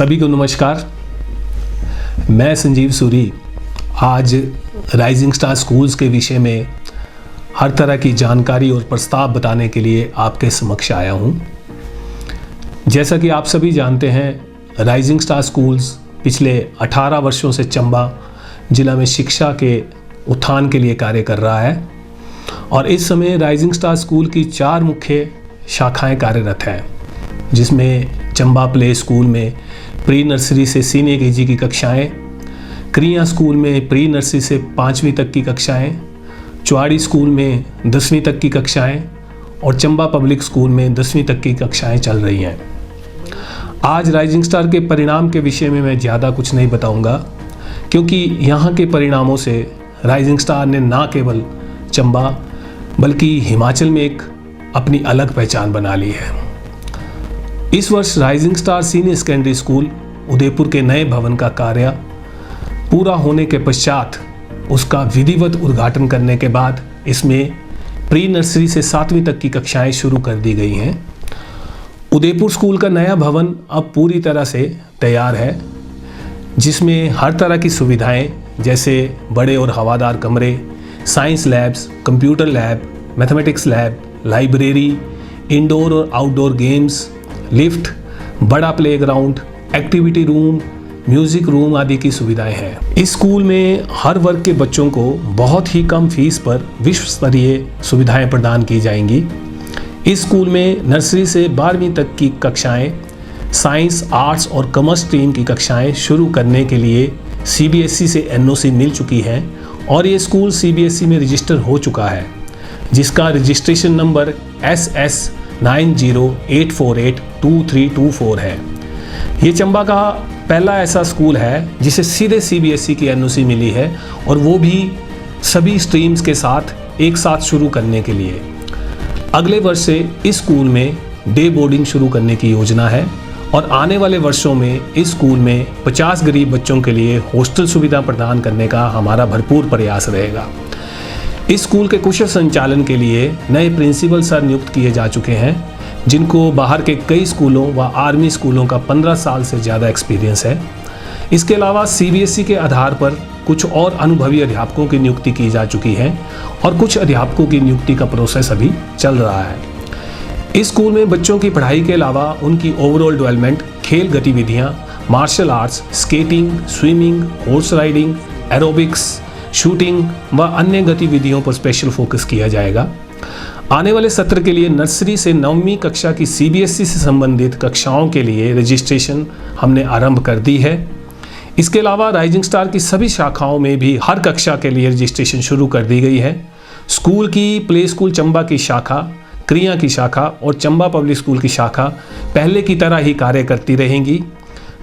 सभी को नमस्कार। मैं संजीव सूरी आज राइजिंग स्टार स्कूल्स के विषय में हर तरह की जानकारी और प्रस्ताव बताने के लिए आपके समक्ष आया हूं। जैसा कि आप सभी जानते हैं, राइजिंग स्टार स्कूल्स पिछले 18 वर्षों से चंबा जिला में शिक्षा के उत्थान के लिए कार्य कर रहा है और इस समय राइजिंग स्टार स्कूल की 4 मुख्य शाखाएं कार्यरत हैं, जिसमें चंबा प्ले स्कूल में प्री नर्सरी से सीनियर केजी की कक्षाएं, क्रिया स्कूल में प्री नर्सरी से 5वीं तक की कक्षाएं, चुवाड़ी स्कूल में 10वीं तक की कक्षाएं और चंबा पब्लिक स्कूल में 10वीं तक की कक्षाएं चल रही हैं। आज राइजिंग स्टार के परिणाम के विषय में मैं ज़्यादा कुछ नहीं बताऊंगा, क्योंकि यहाँ के परिणामों से राइजिंग स्टार ने ना केवल चंबा बल्कि हिमाचल में एक अपनी अलग पहचान बना ली है। इस वर्ष rising star senior secondary school Udaipur के नए भवन का कार्य पूरा होने के पश्चात उसका विधिवत उद्घाटन करने के बाद इसमें प्री नर्सरी से 7वीं तक की कक्षाएं शुरू कर दी गई हैं। उदयपुर स्कूल का नया भवन अब पूरी तरह से तैयार है, जिसमें हर तरह की सुविधाएं जैसे बड़े और हवादार कमरे, science labs, computer lab, mathematics lab, library, indoor और आउटडोर गेम्स, लिफ्ट, बड़ा playground, activity room, music room आदि की सुविधाएं हैं। इस स्कूल में हर वर्ग के बच्चों को बहुत ही कम फीस पर विश्व स्तरीय सुविधाएं प्रदान की जाएंगी। इस स्कूल में नर्सरी से 12वीं तक की कक्षाएं, साइंस, आर्ट्स और कॉमर्स स्ट्रीम की कक्षाएं शुरू करने के लिए CBSE से NOC मिल चुकी हैं और ये स्कूल CBSE में रजिस्टर हो चुका है, जिसका रजिस्ट्रेशन नंबर SS90848232 है। ये चंबा का पहला ऐसा स्कूल है जिसे सीधे CBSE की NOC मिली है और वो भी सभी स्ट्रीम्स के साथ एक साथ शुरू करने के लिए। अगले वर्ष से इस स्कूल में डे बोर्डिंग शुरू करने की योजना है और आने वाले वर्षों में इस स्कूल में 50 गरीब बच्चों के लिए हॉस्टल सुविधा प्रदान करने का हमारा भरपूर प्रयास रहेगा। इस स्कूल के कुशल संचालन के लिए नए प्रिंसिपल सर नियुक्त किए जा चुके हैं, जिनको बाहर के कई स्कूलों व आर्मी स्कूलों का 15 साल से ज़्यादा एक्सपीरियंस है। इसके अलावा CBSE के आधार पर कुछ और अनुभवी अध्यापकों की नियुक्ति की जा चुकी है और कुछ अध्यापकों की नियुक्ति का प्रोसेस अभी चल रहा है। इस स्कूल में बच्चों की पढ़ाई के अलावा उनकी ओवरऑल डेवलपमेंट, खेल गतिविधियाँ, martial arts, skating, swimming, horse riding, aerobics, shooting व अन्य गतिविधियों पर स्पेशल फोकस किया जाएगा। आने वाले सत्र के लिए नर्सरी से 9वीं कक्षा की CBSE से संबंधित कक्षाओं के लिए रजिस्ट्रेशन हमने आरंभ कर दी है। इसके अलावा राइजिंग स्टार की सभी शाखाओं में भी हर कक्षा के लिए रजिस्ट्रेशन शुरू कर दी गई है। स्कूल की प्ले स्कूल चंबा की शाखा, क्रिया की शाखा और चंबा पब्लिक स्कूल की शाखा पहले की तरह ही कार्य करती रहेंगी।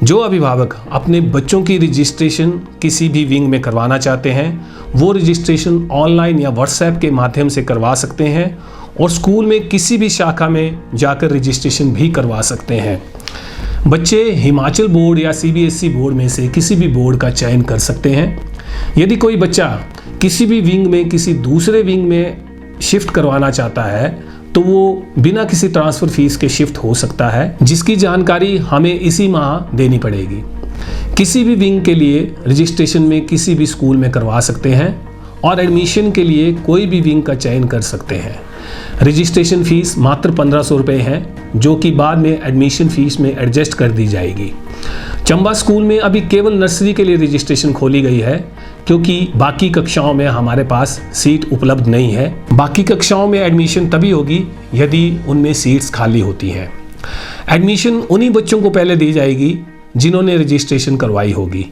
जो अभिभावक अपने बच्चों की रजिस्ट्रेशन किसी भी विंग में करवाना चाहते हैं, वो रजिस्ट्रेशन ऑनलाइन या WhatsApp के माध्यम से करवा सकते हैं और स्कूल में किसी भी शाखा में जाकर रजिस्ट्रेशन भी करवा सकते हैं। बच्चे हिमाचल बोर्ड या CBSE बोर्ड में से किसी भी बोर्ड का चयन कर सकते हैं। यदि कोई बच्चा किसी भी विंग में किसी दूसरे विंग में शिफ्ट करवाना चाहता है तो वो बिना किसी ट्रांसफ़र फीस के शिफ्ट हो सकता है, जिसकी जानकारी हमें इसी माह देनी पड़ेगी। किसी भी विंग के लिए रजिस्ट्रेशन में किसी भी स्कूल में करवा सकते हैं और एडमिशन के लिए कोई भी विंग का चयन कर सकते हैं। रजिस्ट्रेशन फ़ीस मात्र 1500 रुपये है, जो कि बाद में एडमिशन फ़ीस में एडजस्ट कर दी जाएगी। चंबा स्कूल में अभी केवल नर्सरी के लिए रजिस्ट्रेशन खोली गई है, क्योंकि बाकी कक्षाओं में हमारे पास सीट उपलब्ध नहीं है। बाकी कक्षाओं में एडमिशन तभी होगी यदि उनमें सीट्स खाली होती हैं। एडमिशन उन्हीं बच्चों को पहले दी जाएगी जिन्होंने रजिस्ट्रेशन करवाई होगी।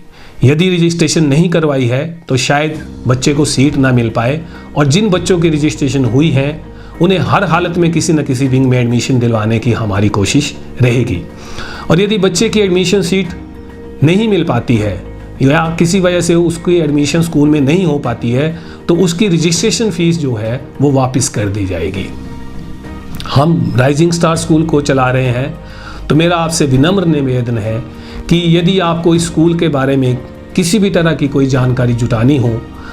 यदि रजिस्ट्रेशन नहीं करवाई है तो शायद बच्चे को सीट ना मिल पाए और जिन बच्चों की रजिस्ट्रेशन हुई है उन्हें हर हालत में किसी न किसी विंग में एडमिशन दिलवाने की हमारी कोशिश रहेगी। और यदि बच्चे की एडमिशन सीट नहीं मिल पाती है या किसी वजह से उसकी एडमिशन स्कूल में नहीं हो पाती है तो उसकी रजिस्ट्रेशन फ़ीस जो है वो वापस कर दी जाएगी। हम राइजिंग स्टार स्कूल को चला रहे हैं, तो मेरा आपसे विनम्र निवेदन है कि यदि आपको इस स्कूल के बारे में किसी भी तरह की कोई जानकारी जुटानी हो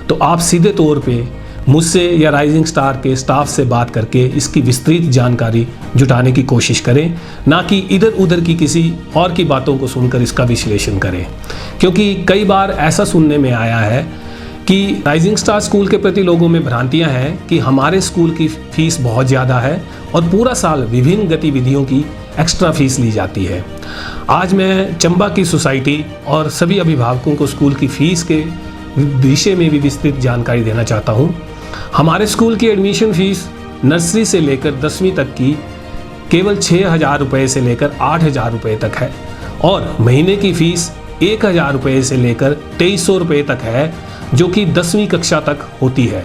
तो आप सीधे तौर पे मुझसे या राइजिंग स्टार के स्टाफ से बात करके इसकी विस्तृत जानकारी जुटाने की कोशिश करें, ना कि इधर उधर की किसी और की बातों को सुनकर इसका विश्लेषण करें। क्योंकि कई बार ऐसा सुनने में आया है कि राइजिंग स्टार स्कूल के प्रति लोगों में भ्रांतियां हैं कि हमारे स्कूल की फ़ीस बहुत ज़्यादा है और पूरा साल विभिन्न गतिविधियों की एक्स्ट्रा फीस ली जाती है। आज मैं चंबा की सोसाइटी और सभी अभिभावकों को स्कूल की फ़ीस के विषय में भी विस्तृत जानकारी देना चाहता हूँ। हमारे स्कूल की एडमिशन फ़ीस नर्सरी से लेकर 10वीं तक की केवल 6,000 रुपये से लेकर 8,000 रुपये तक है और महीने की फ़ीस 1,000 रुपये से लेकर 2,300 रुपये तक है, जो कि 10वीं कक्षा तक होती है।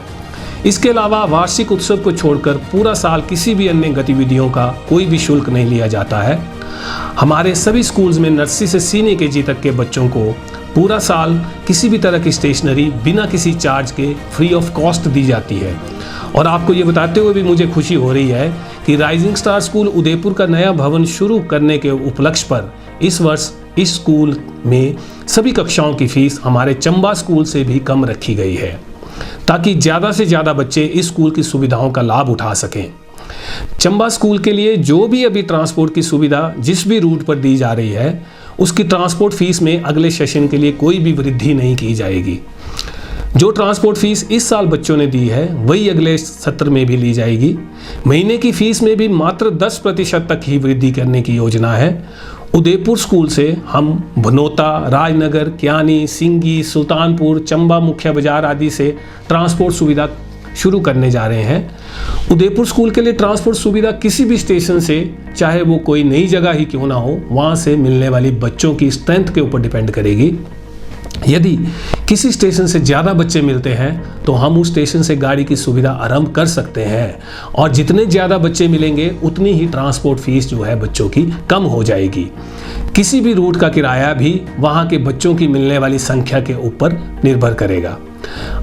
इसके अलावा वार्षिक उत्सव को छोड़कर पूरा साल किसी भी अन्य गतिविधियों का कोई भी शुल्क नहीं लिया जाता है। हमारे सभी स्कूल्स में नर्सरी से सीनियर केजी तक के बच्चों को पूरा साल किसी भी तरह की स्टेशनरी बिना किसी चार्ज के फ्री ऑफ कॉस्ट दी जाती है। और आपको ये बताते हुए भी मुझे खुशी हो रही है कि राइजिंग स्टार स्कूल उदयपुर का नया भवन शुरू करने के उपलक्ष्य पर इस वर्ष इस स्कूल में सभी कक्षाओं की फ़ीस हमारे चंबा स्कूल से भी कम रखी गई है, ताकि ज़्यादा से ज़्यादा बच्चे इस स्कूल की सुविधाओं का लाभ उठा सकें। चंबा स्कूल के लिए जो भी अभी ट्रांसपोर्ट की सुविधा जिस भी रूट पर दी जा रही है, उसकी ट्रांसपोर्ट फीस में अगले सेशन के लिए कोई भी वृद्धि नहीं की जाएगी। जो ट्रांसपोर्ट फीस इस साल बच्चों ने दी है वही अगले सत्र में भी ली जाएगी। महीने की फीस में भी मात्र 10% तक ही वृद्धि करने की योजना है। उदयपुर स्कूल से हम भनोता, राजनगर, क्यानी, सिंगी, सुल्तानपुर, चंबा मुख्य बाजार आदि से ट्रांसपोर्ट सुविधा शुरू करने जा रहे हैं। उदयपुर स्कूल के लिए ट्रांसपोर्ट सुविधा किसी भी स्टेशन से, चाहे वो कोई नई जगह ही क्यों ना हो, वहाँ से मिलने वाली बच्चों की स्ट्रेंथ के ऊपर डिपेंड करेगी। यदि किसी स्टेशन से ज़्यादा बच्चे मिलते हैं तो हम उस स्टेशन से गाड़ी की सुविधा आरंभ कर सकते हैं और जितने ज़्यादा बच्चे मिलेंगे उतनी ही ट्रांसपोर्ट फीस जो है बच्चों की कम हो जाएगी। किसी भी रूट का किराया भी वहाँ के बच्चों की मिलने वाली संख्या के ऊपर निर्भर करेगा।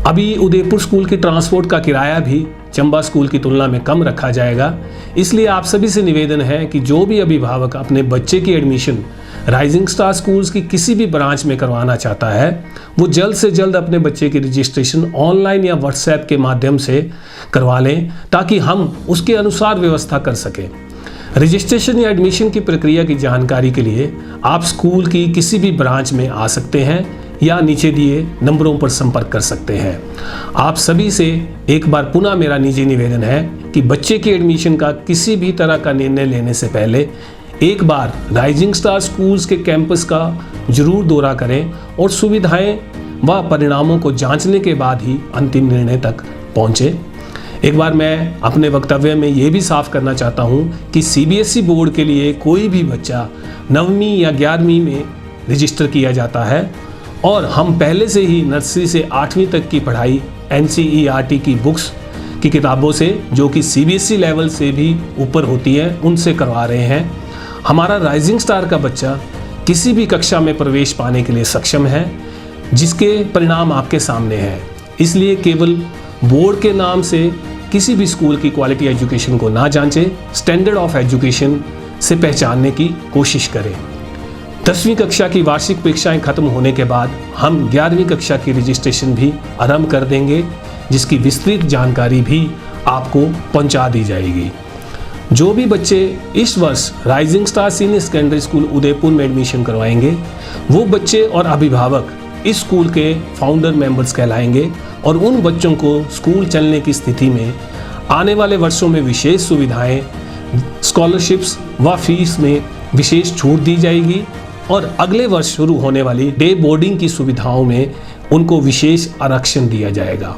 अभी उदयपुर स्कूल की ट्रांसपोर्ट का किराया भी चंबा स्कूल की तुलना में कम रखा जाएगा। इसलिए आप सभी से निवेदन है कि जो भी अभिभावक अपने बच्चे की एडमिशन राइजिंग स्टार स्कूल्स की किसी भी ब्रांच में करवाना चाहता है, वो जल्द से जल्द अपने बच्चे की रजिस्ट्रेशन ऑनलाइन या व्हाट्सएप के माध्यम से करवा लें, ताकि हम उसके अनुसार व्यवस्था कर सकें। रजिस्ट्रेशन या एडमिशन की प्रक्रिया की जानकारी के लिए आप स्कूल की किसी भी ब्रांच में आ सकते हैं या नीचे दिए नंबरों पर संपर्क कर सकते हैं। आप सभी से एक बार पुनः मेरा निजी निवेदन है कि बच्चे की एडमिशन का किसी भी तरह का निर्णय लेने से पहले एक बार राइजिंग स्टार स्कूल्स के कैंपस का जरूर दौरा करें और सुविधाएं व परिणामों को जांचने के बाद ही अंतिम निर्णय तक पहुंचे। एक बार मैं अपने वक्तव्य में ये भी साफ करना चाहता हूं कि सीबीएसई बोर्ड के लिए कोई भी बच्चा 9वीं या 11वीं में रजिस्टर किया जाता है और हम पहले से ही नर्सरी से 8वीं तक की पढ़ाई NCERT की बुक्स की किताबों से, जो कि सीबीएसई लेवल से भी ऊपर होती है, उनसे करवा रहे हैं। हमारा राइजिंग स्टार का बच्चा किसी भी कक्षा में प्रवेश पाने के लिए सक्षम है, जिसके परिणाम आपके सामने हैं। इसलिए केवल बोर्ड के नाम से किसी भी स्कूल की क्वालिटी एजुकेशन को ना जांचें, स्टैंडर्ड ऑफ एजुकेशन से पहचानने की कोशिश करें। 10वीं कक्षा की वार्षिक परीक्षाएं खत्म होने के बाद हम 11वीं कक्षा की रजिस्ट्रेशन भी आरंभ कर देंगे, जिसकी विस्तृत जानकारी भी आपको पहुंचा दी जाएगी। जो भी बच्चे इस वर्ष rising star senior secondary school Udaipur में एडमिशन करवाएंगे, वो बच्चे और अभिभावक इस स्कूल के फाउंडर मेंबर्स कहलाएंगे और उन बच्चों को स्कूल चलने की स्थिति में आने वाले वर्षों में विशेष सुविधाएं, स्कॉलरशिप्स व फीस में विशेष छूट दी जाएगी और अगले वर्ष शुरू होने वाली डे बोर्डिंग की सुविधाओं में उनको विशेष आरक्षण दिया जाएगा।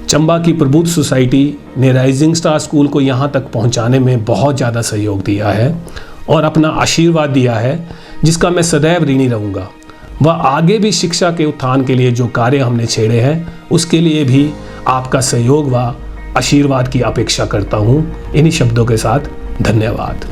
चंबा की प्रबुद्ध सोसाइटी ने राइजिंग स्टार स्कूल को यहाँ तक पहुँचाने में बहुत ज़्यादा सहयोग दिया है और अपना आशीर्वाद दिया है, जिसका मैं सदैव ऋणी रहूँगा। वह आगे भी शिक्षा के उत्थान के लिए जो कार्य हमने छेड़े हैं, उसके लिए भी आपका सहयोग व आशीर्वाद की अपेक्षा करता हूँ। इन्हीं शब्दों के साथ धन्यवाद।